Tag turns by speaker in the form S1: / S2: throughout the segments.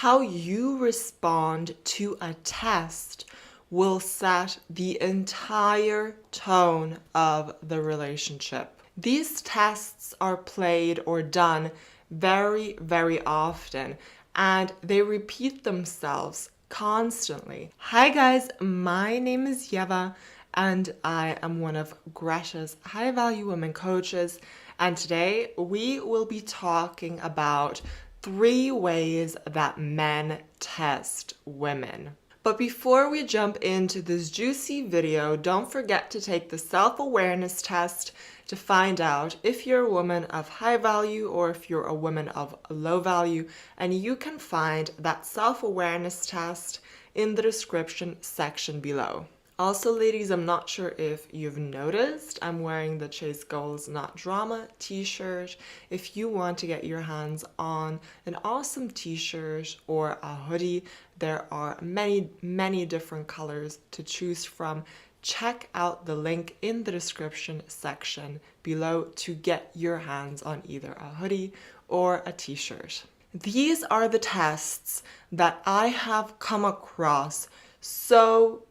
S1: How you respond to a test will set the entire tone of the relationship. These tests are played or done very, very often, and they repeat themselves constantly. Hi guys, my name is Ieva, and I am one of Greta's high value women coaches. And today we will be talking about 3 ways that men test women. But before we jump into this juicy video, don't forget to take the self-awareness test to find out if you're a woman of high value or if you're a woman of low value. And you can find that self-awareness test in the description section below. Also, ladies, I'm not sure if you've noticed, I'm wearing the Chase Goals Not Drama t-shirt. If you want to get your hands on an awesome t-shirt or a hoodie, there are many, many different colors to choose from. Check out the link in the description section below to get your hands on either a hoodie or a t-shirt. These are the tests that I have come across so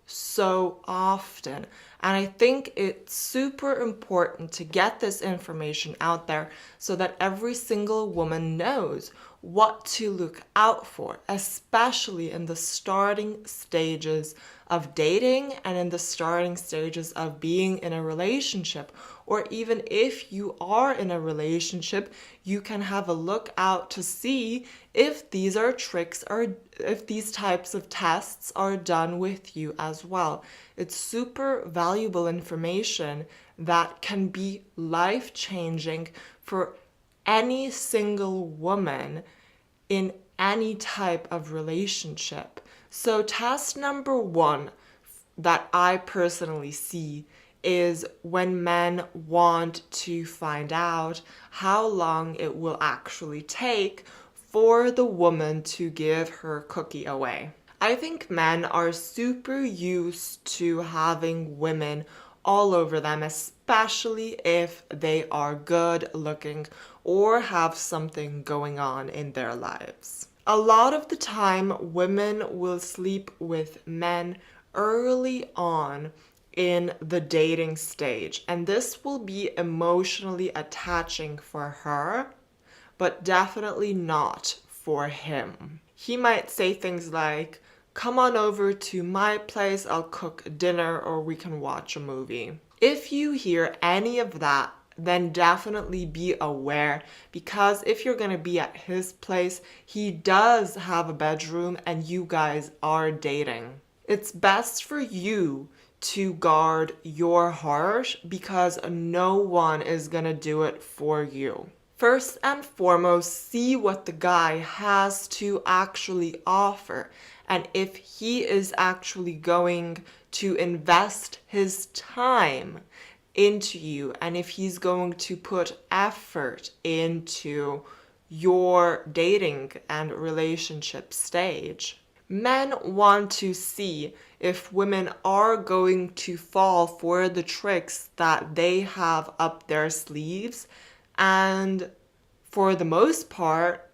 S1: often, and I think it's super important to get this information out there so that every single woman knows what to look out for, especially in the starting stages of dating and in the starting stages of being in a relationship. Or even if you are in a relationship, you can have a look out to see if these are tricks or if these types of tests are done with you as well. It's super valuable information that can be life-changing for any single woman in any type of relationship. So test number 1 that I personally see is when men want to find out how long it will actually take for the woman to give her cookie away. I think men are super used to having women all over them, especially if they are good looking or have something going on in their lives. A lot of the time, women will sleep with men early on in the dating stage, and this will be emotionally attaching for her, but definitely not for him. He might say things like, "Come on over to my place, I'll cook dinner, or we can watch a movie." If you hear any of that, then definitely be aware, because if you're going to be at his place, he does have a bedroom and you guys are dating. It's best for you to guard your heart because no one is going to do it for you. First and foremost, see what the guy has to actually offer, and if he is actually going to invest his time into you, and if he's going to put effort into your dating and relationship stage. Men want to see if women are going to fall for the tricks that they have up their sleeves, and for the most part,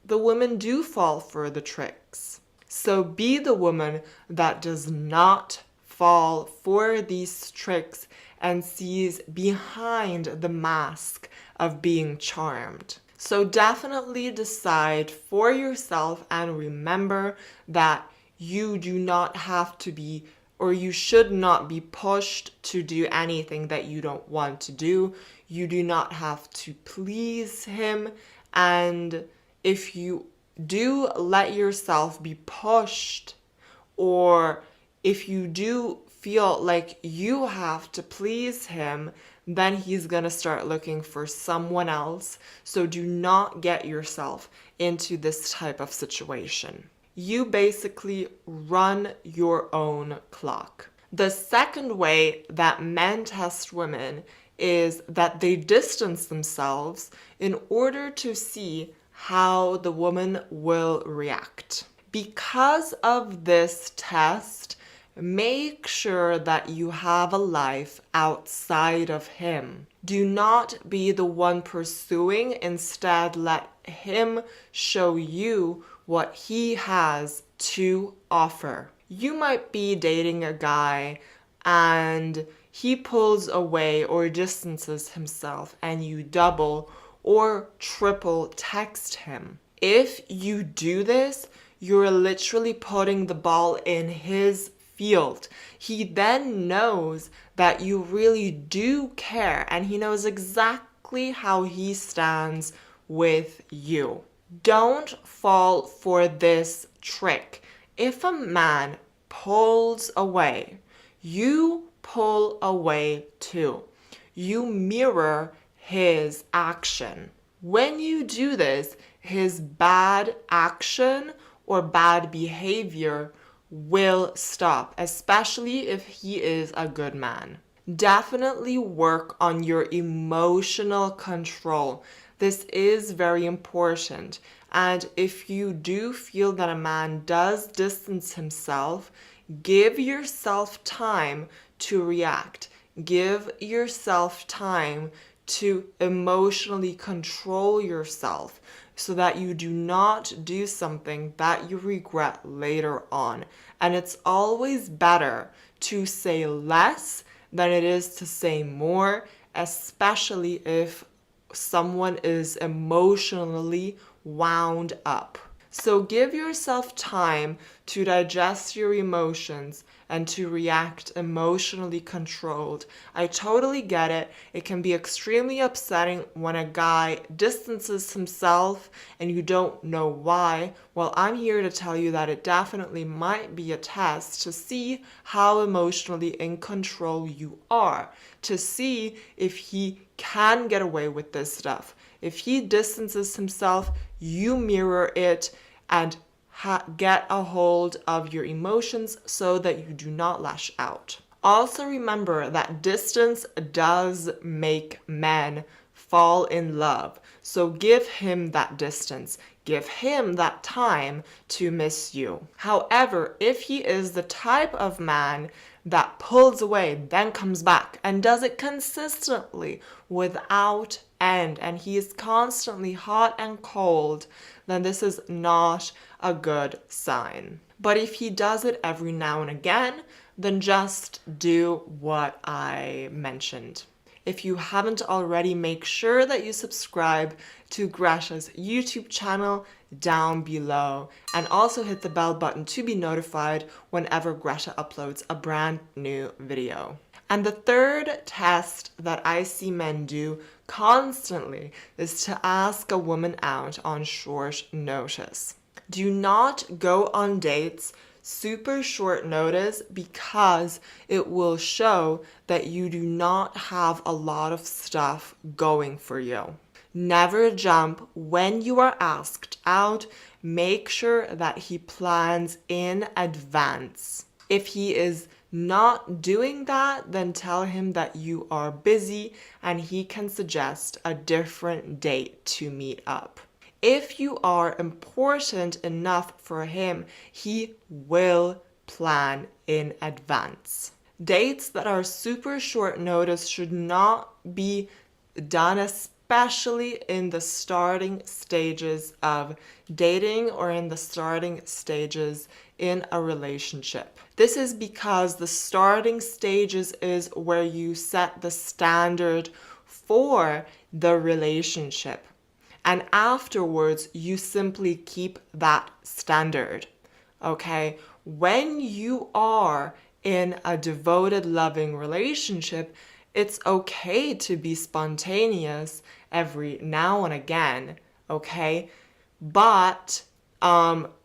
S1: the women do fall for the tricks. So be the woman that does not fall for these tricks and sees behind the mask of being charmed. So definitely decide for yourself, and remember that you do not have to be, or you should not be pushed to do anything that you don't want to do. You do not have to please him, and if you do let yourself be pushed, or if you do feel like you have to please him, then he's gonna start looking for someone else. So do not get yourself into this type of situation. You basically run your own clock. The second way that men test women is that they distance themselves in order to see how the woman will react. Because of this test, make sure that you have a life outside of him. Do not be the one pursuing, instead let him show you what he has to offer. You might be dating a guy and he pulls away or distances himself and you double or triple text him. If you do this, you're literally putting the ball in his field. He then knows that you really do care and he knows exactly how he stands with you. Don't fall for this trick. If a man pulls away, you pull away too. You mirror his action. When you do this, his bad action or bad behavior will stop, especially if he is a good man. Definitely work on your emotional control. This is very important. And if you do feel that a man does distance himself, give yourself time to react. Give yourself time to emotionally control yourself so that you do not do something that you regret later on. And it's always better to say less than it is to say more, especially if someone is emotionally wound up. So give yourself time to digest your emotions and to react emotionally controlled. I totally get it. It can be extremely upsetting when a guy distances himself and you don't know why. Well, I'm here to tell you that it definitely might be a test to see how emotionally in control you are, to see if he can get away with this stuff. If he distances himself, you mirror it and get a hold of your emotions so that you do not lash out. Also remember that distance does make men fall in love. So give him that distance. Give him that time to miss you. However, if he is the type of man that pulls away, then comes back and does it consistently without end, and he is constantly hot and cold, then this is not a good sign. But if he does it every now and again, then just do what I mentioned. If you haven't already, make sure that you subscribe to Greta's YouTube channel down below and also hit the bell button to be notified whenever Greta uploads a brand new video. And the third test that I see men do constantly is to ask a woman out on short notice. Do not go on dates super short notice because it will show that you do not have a lot of stuff going for you. Never jump when you are asked out. Make sure that he plans in advance. If he is not doing that, then tell him that you are busy and he can suggest a different date to meet up. If you are important enough for him, he will plan in advance. Dates that are super short notice should not be done, especially in the starting stages of dating or in the starting stages in a relationship. This is because the starting stages is where you set the standard for the relationship. And afterwards, you simply keep that standard, okay? When you are in a devoted, loving relationship, it's okay to be spontaneous every now and again, okay? But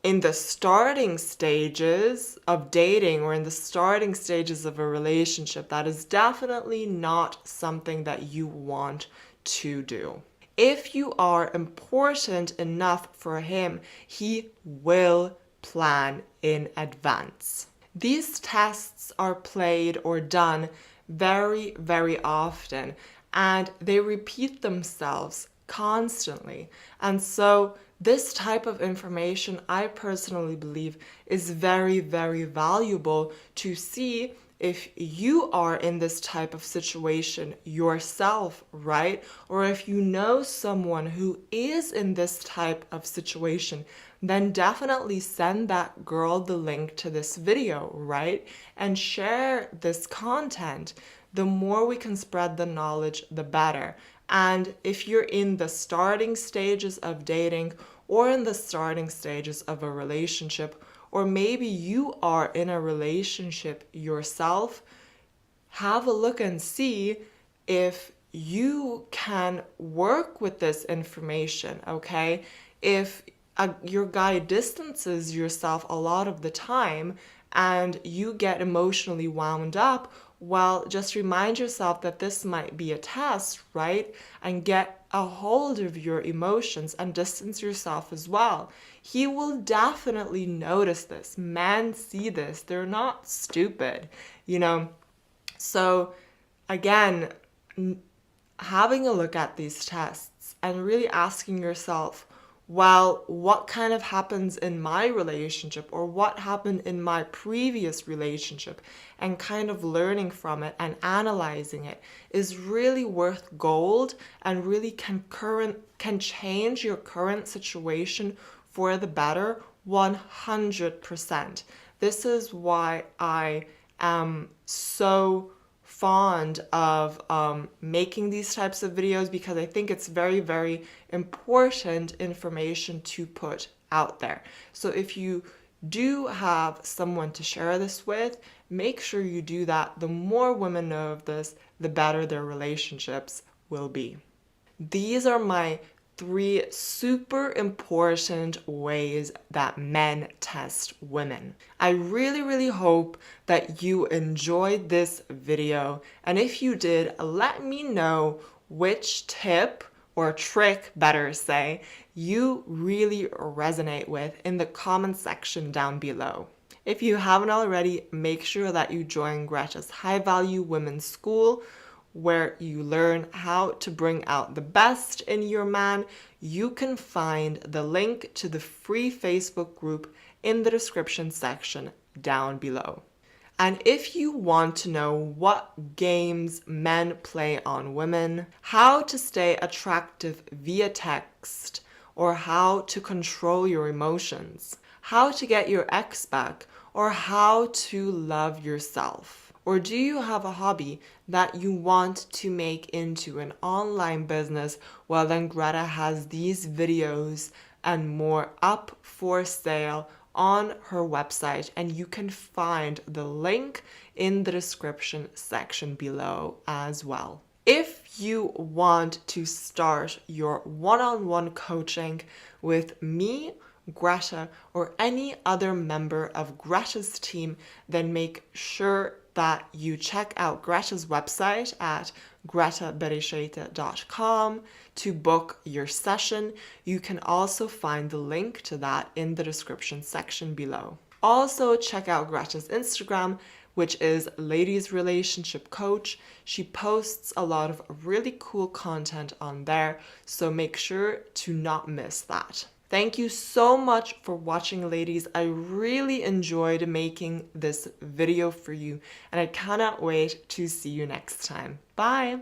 S1: in the starting stages of dating or in the starting stages of a relationship, that is definitely not something that you want to do. If you are important enough for him, he will plan in advance. These tests are played or done very, very often, and they repeat themselves constantly. And so this type of information, I personally believe, is very, very valuable to see if you are in this type of situation yourself, right? Or if you know someone who is in this type of situation, then definitely send that girl the link to this video, right? And share this content. The more we can spread the knowledge, the better. And if you're in the starting stages of dating or in the starting stages of a relationship, or maybe you are in a relationship yourself, have a look and see if you can work with this information, okay? If your guy distances yourself a lot of the time and you get emotionally wound up, well, just remind yourself that this might be a test, right? And get a hold of your emotions and distance yourself as well. He will definitely notice this. Men see this. They're not stupid, you know? So again, having a look at these tests and really asking yourself, well, what kind of happens in my relationship, or what happened in my previous relationship, and kind of learning from it and analyzing it is really worth gold, and really can change your current situation for the better 100%. This is why I am so fond of making these types of videos, because I think it's very, very important information to put out there. So if you do have someone to share this with, make sure you do that. The more women know of this, the better their relationships will be. These are my 3 super important ways that men test women. I really, really hope that you enjoyed this video. And if you did, let me know which tip or trick, better say, you really resonate with in the comment section down below. If you haven't already, make sure that you join Greta's High Value Women's School, where you learn how to bring out the best in your man. You can find the link to the free Facebook group in the description section down below. And if you want to know what games men play on women, how to stay attractive via text, or how to control your emotions, how to get your ex back, or how to love yourself, or do you have a hobby that you want to make into an online business? Well, then Greta has these videos and more up for sale on her website, and you can find the link in the description section below as well. If you want to start your one-on-one coaching with me, Greta, or any other member of Greta's team, then make sure that you check out Greta's website at gretabereisaite.com to book your session. You can also find the link to that in the description section below. Also, check out Greta's Instagram, which is Ladies Relationship Coach. She posts a lot of really cool content on there, so make sure to not miss that. Thank you so much for watching, ladies. I really enjoyed making this video for you, and I cannot wait to see you next time. Bye!